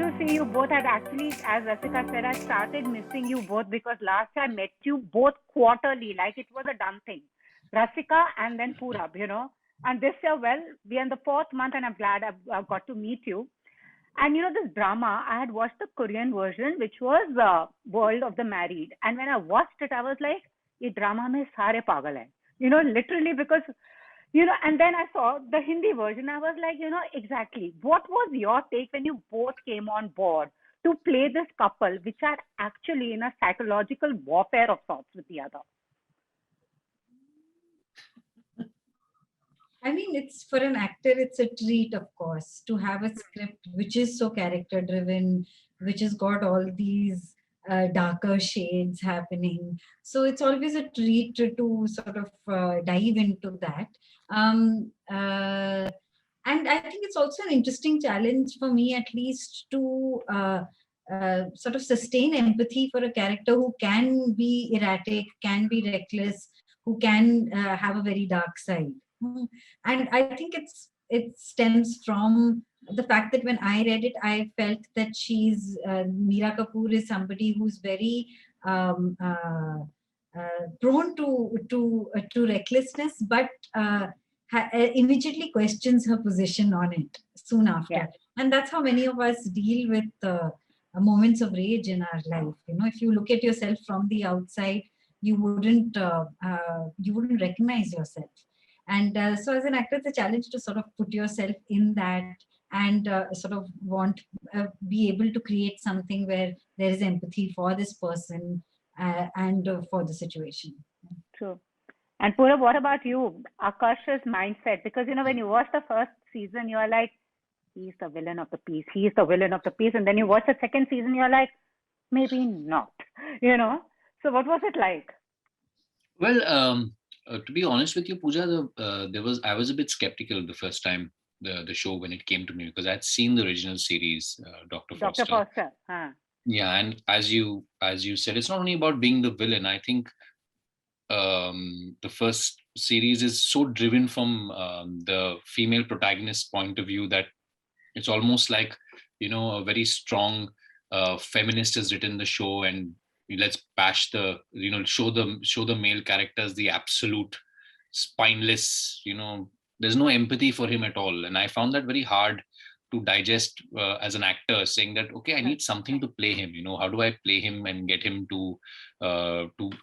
to see you both. I'd actually, as Rasika said, I started missing you both because last I met you both quarterly, like it was a done thing. Rasika and then Purab. And this year, well, we are in the fourth month, and I'm glad I've got to meet you. And this drama, I had watched the Korean version, which was World of the Married. And when I watched it, I was like, "ये drama में सारे पागल हैं." Literally because and then I saw the Hindi version. I was like, exactly. What was your take when you both came on board to play this couple, which are actually in a psychological warfare of sorts with the other? I mean, it's for an actor, it's a treat, of course, to have a script which is so character driven, which has got all these darker shades happening. So it's always a treat to sort of dive into that. And I think it's also an interesting challenge for me, at least, to sort of sustain empathy for a character who can be erratic, can be reckless, who can have a very dark side. And I think it stems from the fact that when I read it, I felt that Meera Kapoor is somebody who's very prone to recklessness, but immediately questions her position on it soon after. Yeah. And that's how many of us deal with moments of rage in our life. If you look at yourself from the outside, you wouldn't recognize yourself. And so as an actor, it's a challenge to sort of put yourself in that and sort of be able to create something where there is empathy for this person and for the situation. True. And Purab, what about you? Akash's mindset, because when you watch the first season, you're like, he's the villain of the piece. He's the villain of the piece. And then you watch the second season, you're like, maybe not. So what was it like? Well, to be honest with you, Pooja, I was a bit skeptical the first time the show when it came to me, because I'd seen the original series, Dr. Foster. Dr. Foster. Huh. Yeah, and as you said, it's not only about being the villain. I think the first series is so driven from the female protagonist's point of view that it's almost like a very strong feminist has written the show, and let's bash show the male characters the absolute spineless. There's no empathy for him at all, and I found that very hard to digest as an actor, saying that, okay, I need something to play him. How do I play him and get him to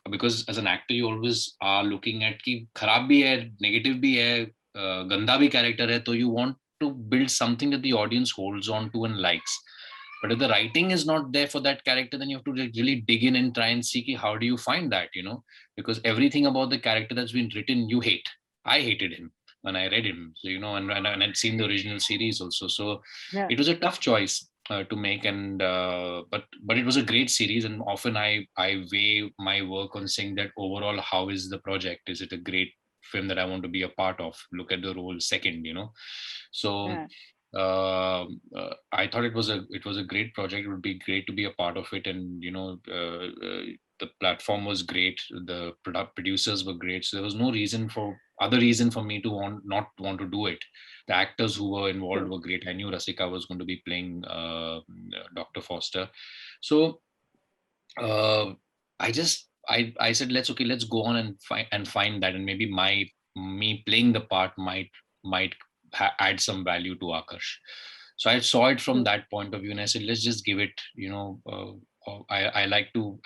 because as an actor you always are looking at ki kharab bhi hai, negative bhi hai, ganda bhi character hai, so you want to build something that the audience holds on to and likes. But if the writing is not there for that character, then you have to really dig in and try and see how do you find that, because everything about the character that's been written you hate. I hated him when I read him, so, and I'd seen the original series also. So yeah. It was a tough choice to make, and but it was a great series. And often I weigh my work on saying that overall, how is the project? Is it a great film that I want to be a part of? Look at the role second, So. Yeah. I thought it was a great project. It would be great to be a part of it, and the platform was great. The producers were great, so there was no other reason for me to not want to do it. The actors who were involved were great. I knew Rasika was going to be playing Dr. Foster, so I said let's go on and find that, and maybe me playing the part might add some value to Akash. So I saw it from that point of view, and I said, let's just give it. I like to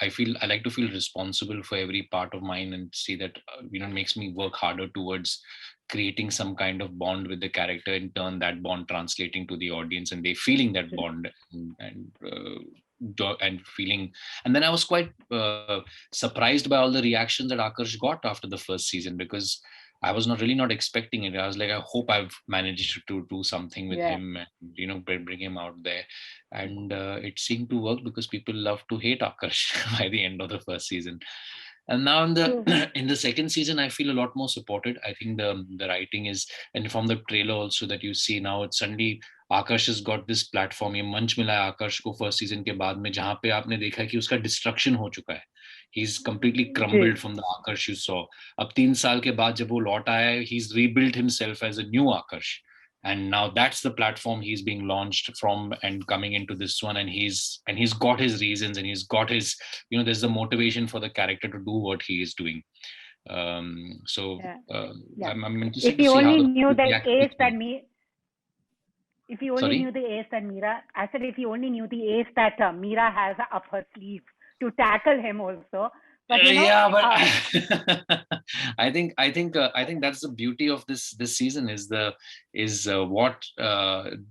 feel responsible for every part of mine, and see that it makes me work harder towards creating some kind of bond with the character. In turn, that bond translating to the audience, and they feeling that bond and feeling. And then I was quite surprised by all the reactions that Akash got after the first season, because I was not expecting it. I was like, I hope I've managed to do something with him and, bring him out there. And it seemed to work, because people love to hate Akash by the end of the first season. And now in the second season, I feel a lot more supported. I think the writing is, and from the trailer also that you see now, it's suddenly Akash has got this platform. ये मंच मिला है आकाश को first season के बाद में, जहाँ पे आपने देखा कि उसका destruction हो चुका है. He's completely crumbled from the Akash you saw. अब 3 साल के बाद जब वो लौट आया है, he's rebuilt himself as a new Akash. and now that's the platform he's being launched from and coming into this one, and he's got his reasons, and he's got his, there's the motivation for the character to do what he is doing. So Yeah. Yeah. I'm interested If to you see how only the knew the react ace with that me. if you only Sorry? knew the ace that Mira, I said if you only knew the ace that Mira has up her sleeve to tackle him also. But Yeah, but I think that's the beauty of this season is what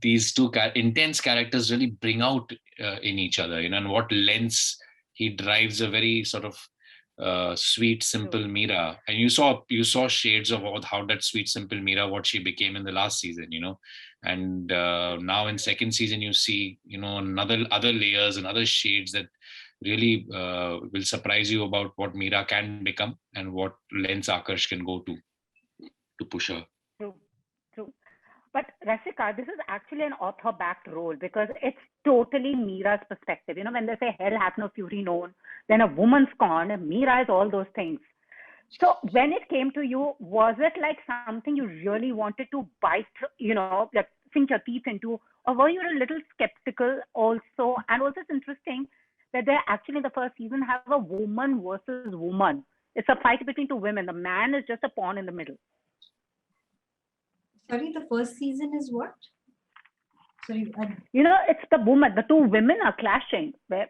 these two intense characters really bring out in each other, and what lens he drives a very sort of sweet, simple Mira, and you saw shades of how that sweet, simple Mira, what she became in the last season, and now in second season you see other layers and other shades that really will surprise you about what Mira can become and what lens Akash can go to push her. True, true. But Rasika, this is actually an author-backed role because it's totally Mira's perspective. When they say hell hath no fury known, then a woman's scorn, Mira is all those things. So when it came to you, was it like something you really wanted to bite, like sink your teeth into, or were you a little skeptical also? And also, it's interesting that they actually in the first season have a woman versus woman. It's a fight between two women. The man is just a pawn in the middle. Sorry, the first season is what? Sorry. It's the two women are clashing where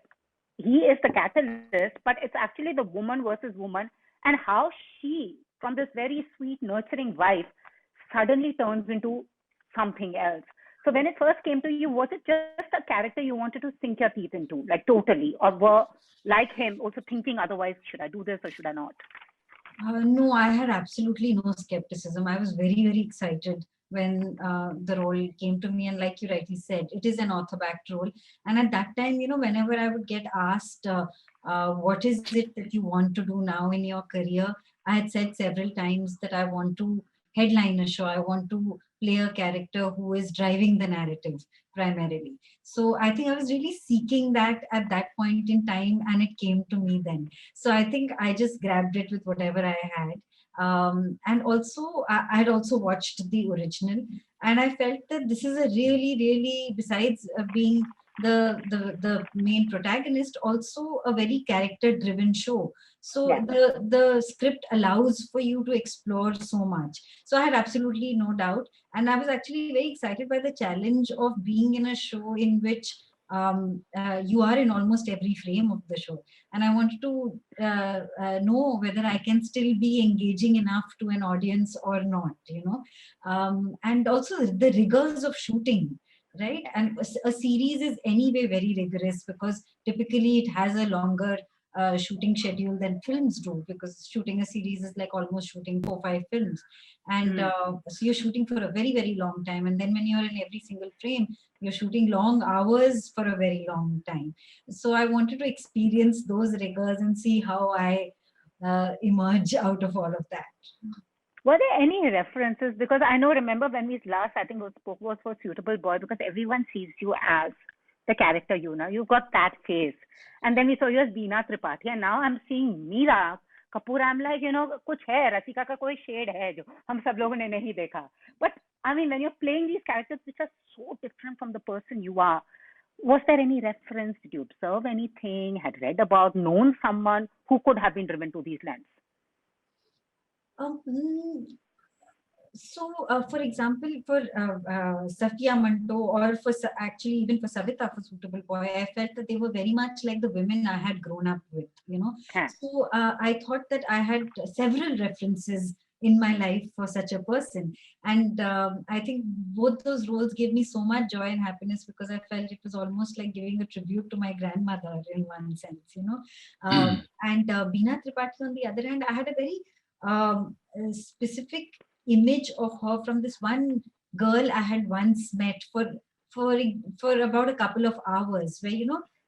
he is the catalyst, but it's actually the woman versus woman, and how she, from this very sweet, nurturing wife, suddenly turns into something else. So when it first came to you, was it just a character you wanted to sink your teeth into, like totally, or were like him also thinking otherwise, should I do this or should I not? No, I had absolutely no skepticism. I was very, very excited when the role came to me. And like you rightly said, it is an author-backed role. And at that time, whenever I would get asked, what is it that you want to do now in your career? I had said several times that I want to headline a show. I want to play a character who is driving the narrative primarily. So I think I was really seeking that at that point in time, and it came to me then. So I think I just grabbed it with whatever I had. And also, I had also watched the original, and I felt that this is a really, really, besides being the main protagonist, also a very character-driven show. So Yeah. the script allows for you to explore so much. So I had absolutely no doubt, and I was actually very excited by the challenge of being in a show in which you are in almost every frame of the show, and I wanted to know whether I can still be engaging enough to an audience or not, and also the rigors of shooting, right? And a series is anyway very rigorous because typically it has a longer shooting schedule than films do, because shooting a series is like almost shooting 4 or 5 films, and so you're shooting for a very, very long time, and then when you're in every single frame, you're shooting long hours for a very long time. So I wanted to experience those rigors and see how I emerge out of all of that. Were there any references? Because remember when we last, I think, spoke was for Suitable Boy, because everyone sees you as the character, you've got that face. And then we saw you as Beena Tripathi, and now I'm seeing Mira Kapoor. I'm like, कुछ है, रसिका का कोई shade है जो हम सब लोगों ने नहीं देखा. But I mean, when you're playing these characters which are so different from the person you are, was there any reference? Did you observe anything? Had read about, known someone who could have been driven to these lands? So, for example, for Safiya Manto, or actually even for Savita, for Suitable Boy, I felt that they were very much like the women I had grown up with, So I thought that I had several references in my life for such a person. And I think both those roles gave me so much joy and happiness, because I felt it was almost like giving a tribute to my grandmother in one sense, And Beena Tripathi, on the other hand, I had a very specific image of her from this one girl I had once met for about a couple of hours, where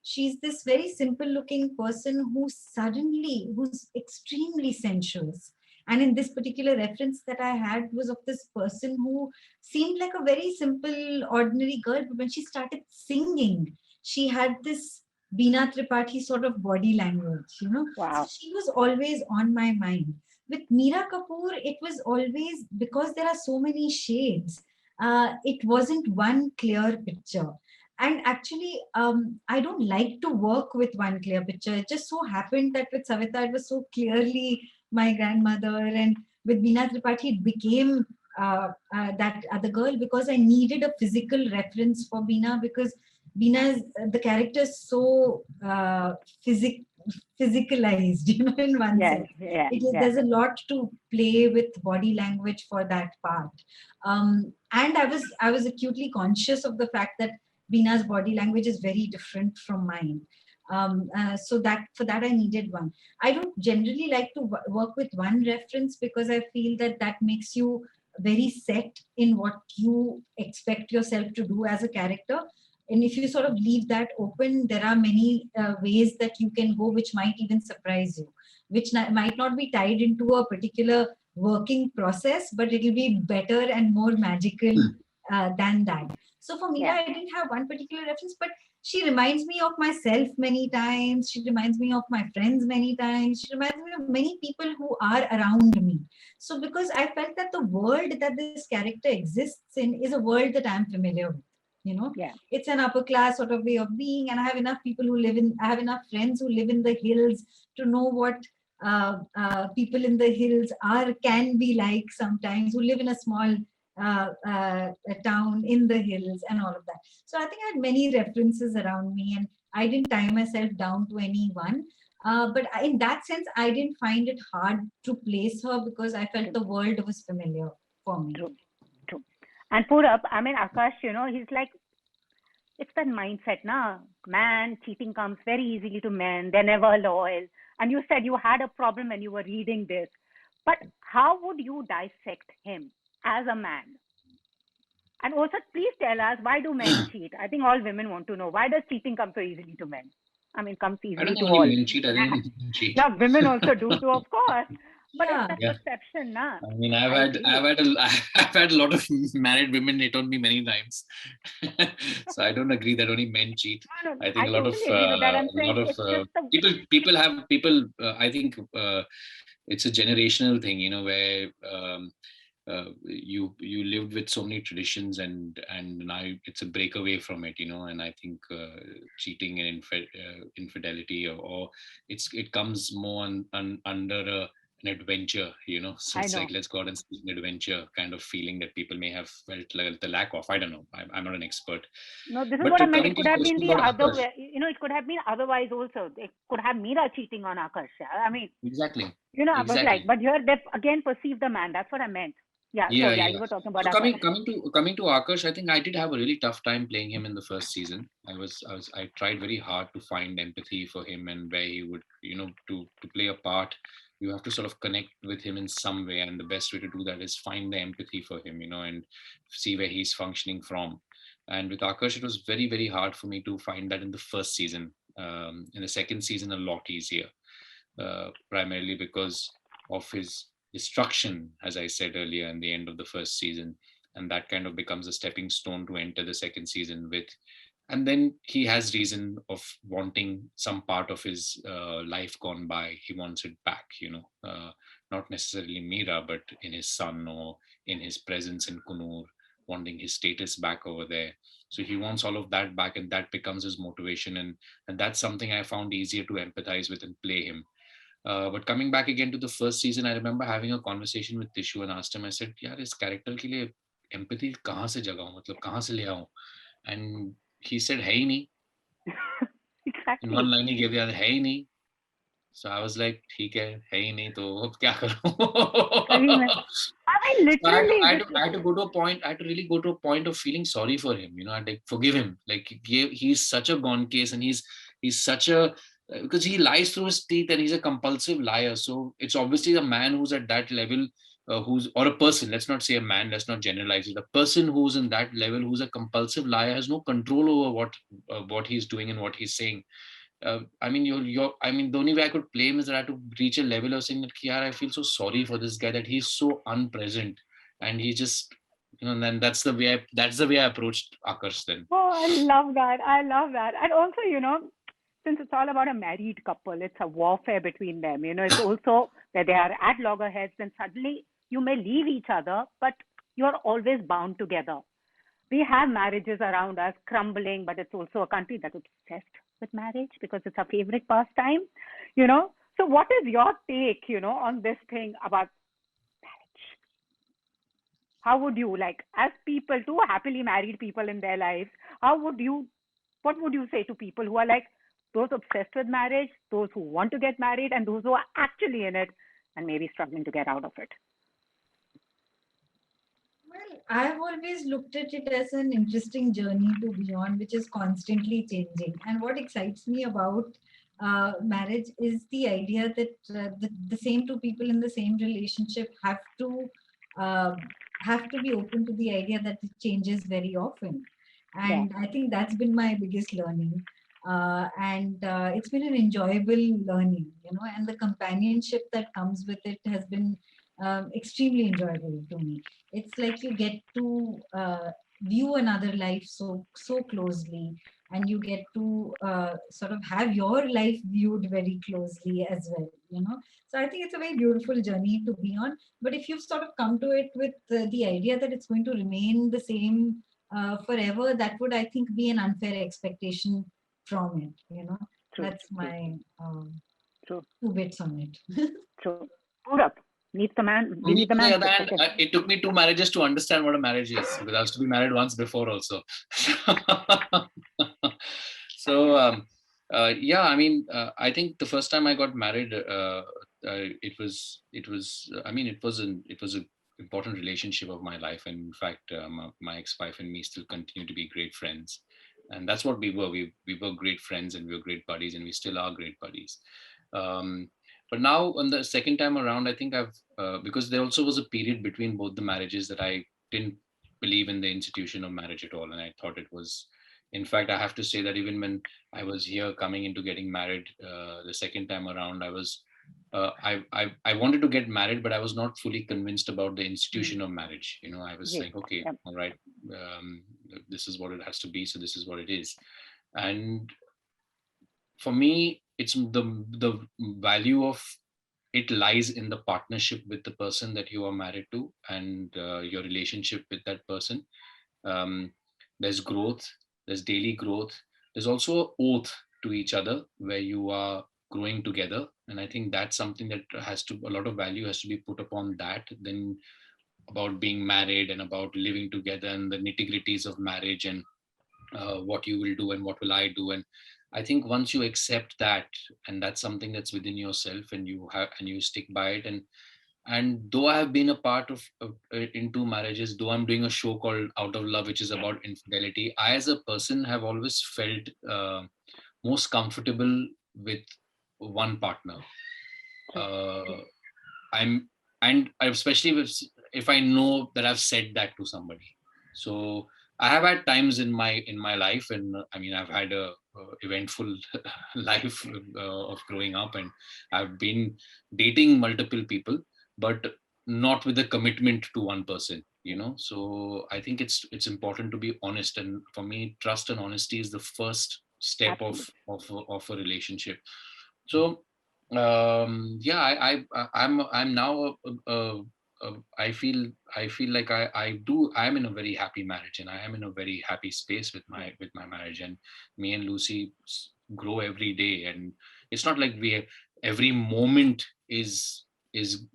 she's this very simple looking person who's extremely sensuous. And in this particular reference that I had was of this person who seemed like a very simple, ordinary girl, but when she started singing, she had this Beena Tripathi sort of body language, Wow. So she was always on my mind. With Mira Kapoor, it was always, because there are so many shades, it wasn't one clear picture. And actually, I don't like to work with one clear picture. It just so happened that with Savita, it was so clearly my grandmother, and with Beena Tripathi, it became that other girl, because I needed a physical reference for Beena, because Beena's the character is so physicalized, in one Yes, sense. yes, There's yes. a lot to play with body language for that part. And I was acutely conscious of the fact that Beena's body language is very different from mine. So that for that I needed one. I don't generally like to work with one reference, because I feel that that makes you very set in what you expect yourself to do as a character. And if you sort of leave that open, there are many ways that you can go, which might even surprise you, which might not be tied into a particular working process, but it'll be better and more magical than that. So for Meera, Yeah. I didn't have one particular reference, but she reminds me of myself many times. She reminds me of my friends many times. She reminds me of many people who are around me. So because I felt that the world that this character exists in is a world that I'm familiar with. Yeah. It's an upper class sort of way of being, and I have enough people who live in. I have enough friends who live in the hills to know what people in the hills can be like sometimes, who live in a small town in the hills and all of that. So I think I had many references around me, and I didn't tie myself down to any one. But in that sense, I didn't find it hard to place her, because I felt True. the world was familiar for me. True. True. And Purab, I mean, Akash, he's like, it's that mindset, na? Man, cheating comes very easily to men. They're never loyal. And you said you had a problem when you were reading this. But how would you dissect him as a man? And also, please tell us, why do men cheat? I think all women want to know, why does cheating come so easily to men? I mean, comes I don't easily to think only all. men cheat. I think women cheat. Yeah, women also do too, of course. But it's Yeah. that Yeah. perception, na? I mean, I've I had feel. I've had a I've had a lot of married women hit on me many times, so I don't agree that only men cheat. No, no, I think I a totally agree with that. I'm saying lot of it's just the. people have people. I think it's a generational thing, where you lived with so many traditions, and now it's a breakaway from it, and I think cheating and infidelity, or it comes more under an adventure, so I it's like, know. let's go out and seek an adventure kind of feeling that people may have felt like the lack of. I don't know, I'm not an expert, No, this is but what I meant. coming It to could your have been question the about other Akash. way. It could have been otherwise also. It could have Meera cheating on Akash. I mean, Exactly. I was like, Exactly. but here they again perceive the man. That's what I meant. Yeah. So Yeah, yeah, yeah. you were talking about So Akash. coming to Akash, I think I did have a really tough time playing him in the first season. I tried very hard to find empathy for him, and where he would, to play a part, you have to sort of connect with him in some way, and the best way to do that is find the empathy for him, and see where he's functioning from. And with Akash, it was very, very hard for me to find that in the first season. In the second season, a lot easier, primarily because of his destruction, as I said earlier, in the end of the first season. And that kind of becomes a stepping stone to enter the second season with. And then he has reason of wanting some part of his life gone by. He wants it back, not necessarily Mira, but in his son, or in his presence in Kunur, wanting his status back over there. So he wants all of that back, and that becomes his motivation. And that's something I found easier to empathize with and play him. But coming back again to the first season, I remember having a conversation with Tishu and asked him, I said, यार इस character के लिए empathy कहाँ से जगाऊं, मतलब कहाँ से ले आऊं? And he said, है ही नहीं. In one Exactly. line he gave the other, है ही नहीं. So I was like, ठीक है ही नहीं तो अब क्या Sahi करूं? mein. I mean, So literally, this is. I had to go to a point. I had to really go to a point of feeling sorry for him. I had to forgive him. Like he's such a gone case, and he's such a because he lies through his teeth, and he's a compulsive liar. So it's obviously a man who's at that level, who's or a person. Let's not say a man. Let's not generalize it. A person who's in that level, who's a compulsive liar, has no control over what he's doing and what he's saying. I mean, I mean, the only way I could play him is that I had to reach a level of saying that, I feel so sorry for this guy, that he's so unpresent, and he just, and then that's the way I approached Akash then. Oh, I love that. I love that. And also, since it's all about a married couple, it's a warfare between them. It's also where they are at loggerheads, and suddenly you may leave each other, but you're always bound together. We have marriages around us crumbling, but it's also a country that's obsessed with marriage because it's our favorite pastime, you know. So, what is your take, on this thing about marriage? How would you, like, as people, two happily married people in their lives, how would you, what would you say to people who are like those obsessed with marriage, those who want to get married, and those who are actually in it and maybe struggling to get out of it? Well, I've always looked at it as an interesting journey to be on, which is constantly changing. And what excites me about marriage is the idea that the same two people in the same relationship uh, have to be open to the idea that it changes very often. Yeah. And I think that's been my biggest learning. And it's been an enjoyable learning, and the companionship that comes with it has been extremely enjoyable to me. It's like you get to view another life so closely, and you get to sort of have your life viewed very closely as well, so I think it's a very beautiful journey to be on. But if you've sort of come to it with the idea that it's going to remain the same forever, that would, I think, be an unfair expectation from it. True. That's True. my True. two bits on it. True. Purab, meet the man. For We me, need the on the man. other hand, it took me 2 marriages to understand what a marriage is, because I was to be married once before also. So, yeah, I mean, I think the first time I got married, I mean, it was an important relationship of my life. And in fact, my ex-wife and me still continue to be great friends. And that's what we were. We were great friends, and we were great buddies, and we still are great buddies. Um, but now on the second time around, I think I've because there also was a period between both the marriages that I didn't believe in the institution of marriage at all, and I thought it was. In fact, I have to say that even when I was here coming into getting married the second time around, I wanted to get married, but I was not fully convinced about the Mm. institution of marriage. I was Yes. like, okay, Yep. all right, this is what it has to be, so this is what it is. And for me, it's the value of it lies in the partnership with the person that you are married to, and your relationship with that person. um, there's growth, there's daily growth, there's also oath to each other where you are growing together. And I think that's something that has to, a lot of value has to be put upon that, then about being married and about living together and the nitty gritties of marriage, and what you will do and what will I do. And I think once you accept that, and that's something that's within yourself, and you stick by it. And though I have been a part of in 2 marriages, though I'm doing a show called Out of Love, which is about infidelity, I as a person have always felt most comfortable with one partner. True. uh, I'm and especially if I know that I've said that to somebody. So I have had times in my life, and I mean, I've had a eventful life of growing up, and I've been dating multiple people, but not with a commitment to one person. So I think it's important to be honest, and for me, trust and honesty is the first step Absolutely. of a relationship. So yeah, I'm now I feel like I'm in a very happy marriage, and I am in a very happy space with my marriage. And me and Lucy grow every day, and it's not like every moment is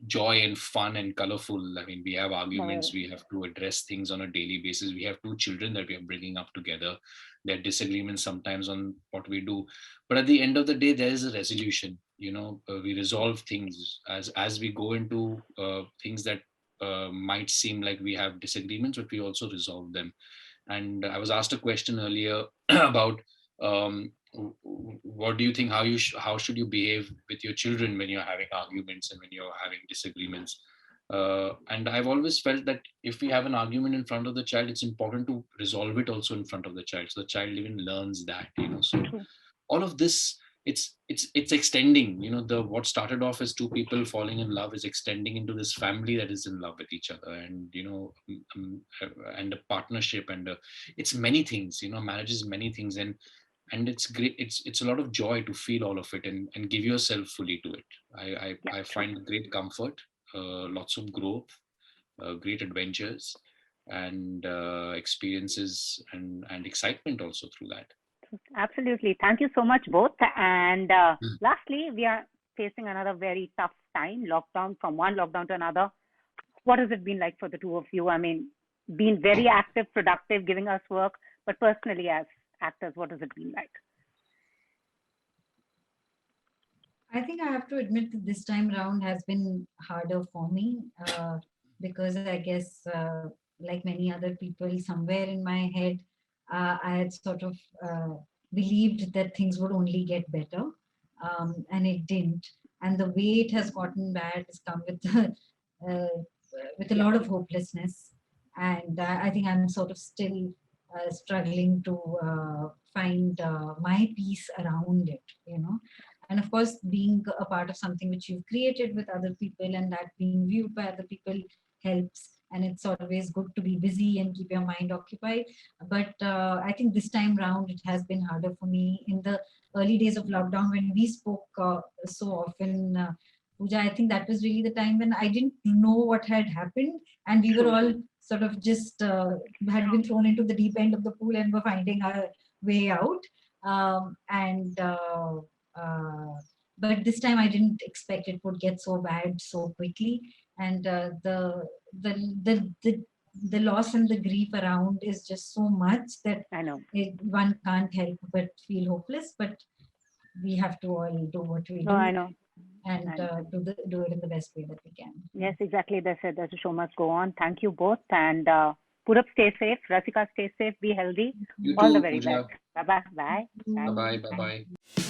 joy and fun and colorful. I mean, we have arguments, No. we have to address things on a daily basis. We have 2 children that we are bringing up together. There are disagreements sometimes on what we do, but at the end of the day, there is a resolution. We resolve things as we go into things that might seem like we have disagreements, but we also resolve them. And I was asked a question earlier about what do you think, how should you behave with your children when you're having arguments and when you're having disagreements. And I've always felt that if we have an argument in front of the child, it's important to resolve it also in front of the child, so the child even learns that. So True. all of this, it's extending. The what started off as 2 people falling in love is extending into this family that is in love with each other, and and a partnership, and it's many things. Marriage is many things, and it's great. It's a lot of joy to feel all of it, and give yourself fully to it. Yeah. I True. find great comfort, lots of growth, great adventures, and experiences and excitement also through that. Absolutely. Thank you so much, both. And lastly, we are facing another very tough time, lockdown, from one lockdown to another. What has it been like for the two of you? I mean, being very active, productive, giving us work, but personally as actors, what has it been like? I think I have to admit that this time round has been harder for me because I guess, like many other people, somewhere in my head, I had sort of believed that things would only get better, and it didn't. And the way it has gotten bad has come with a lot of hopelessness. And I think I'm sort of still struggling to find my peace around it, you know. And of course, being a part of something which you've created with other people and that being viewed by other people helps. And it's always good to be busy and keep your mind occupied. But I think this time round, it has been harder for me. In the early days of lockdown, when we spoke so often, Pooja, I think that was really the time when I didn't know what had happened. And we were all sort of just had been thrown into the deep end of the pool and were finding our way out. But this time I didn't expect it would get so bad so quickly, and the loss and the grief around is just so much that I know. one can't help but feel hopeless. But we have to all do what we do. No, I know. And do it in the best way that we can. Yes, exactly. They said that the show must go on. Thank you both. And Purab, stay safe. Rasika, stay safe. Be healthy. You All too, the very Pooja. best. Bye-bye. Bye. Bye bye. Bye bye.